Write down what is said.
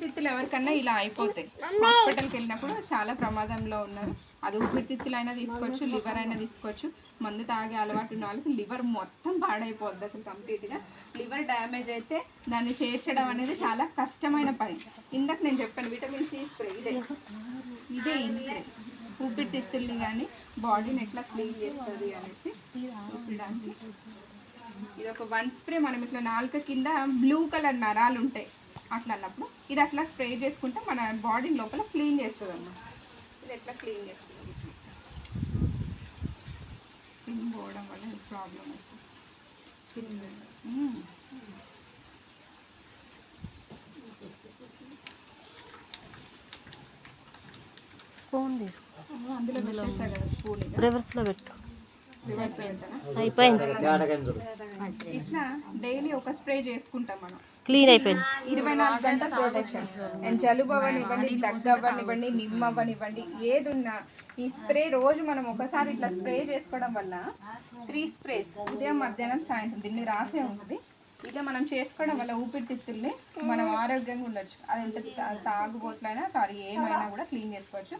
ఊపిరితిత్తులు ఎవరికన్నా ఇలా అయిపోతాయి, హాస్పిటల్కి వెళ్ళినప్పుడు చాలా ప్రమాదంలో ఉన్నారు. అది ఊపిరితిత్తులు అయినా తీసుకోవచ్చు, లివర్ అయినా తీసుకోవచ్చు. మందు తాగే అలవాటు ఉన్న వాళ్ళకి లివర్ మొత్తం పాడైపోద్ది అసలు కంప్లీట్గా. లివర్ డ్యామేజ్ అయితే దాన్ని చేర్చడం అనేది చాలా కష్టమైన పని. ఇందాక నేను చెప్పాను విటమిన్ సి స్ప్రే, ఇదే ఈ స్ప్రే ఊపిరితిత్తుల్ని కానీ బాడీని ఎట్లా క్లీన్ చేస్తుంది అనేసి చూపించడానికి. ఇది ఒక 1 స్ప్రే. మనం ఇట్లా నాలుక కింద బ్లూ కలర్ నరాలు ఉంటాయి, అట్లా అన్నప్పుడు ఇది అట్లా స్ప్రే చేసుకుంటే మన బాడీ లోపల క్లీన్ చేస్తుంది అన్నమాట. ఇది ఎట్లా క్లీన్ చేస్తుంది, స్కిన్ పోవడం వల్ల ప్రాబ్లం వస్తుంది. స్పూన్ తీసుకో, అందులో పెట్టేస్తా కదా స్పూన్, రివర్స్లో పెట్టు. రివర్స్ పెట్టాను. అయిపోయింది, ఇట్లా డైలీ ఒక స్ప్రే చేసుకుంటాం మనం, క్లీన్ అయిపోయింది. 24 గంటల ప్రొటెక్షన్. అండ్ జలుబు అవ్వనివ్వండి, దగ్గు అవ్వనివ్వండి, నిమ్మ అవ్వనివ్వండి, ఏది ఉన్నా ఈ స్ప్రే రోజు మనం ఒకసారి ఇట్లా స్ప్రే చేసుకోవడం వల్ల 3 స్ప్రేస్ ఉదయం, మధ్యాహ్నం, సాయంత్రం దీన్ని రాసే ఉంటుంది. ఇట్లా మనం చేసుకోవడం వల్ల ఊపిరితిత్తుల్ని మనం ఆరోగ్యంగా ఉండొచ్చు. అది ఎంత తాగుబోతులైనా ఏమైనా కూడా క్లీన్ చేసుకోవచ్చు.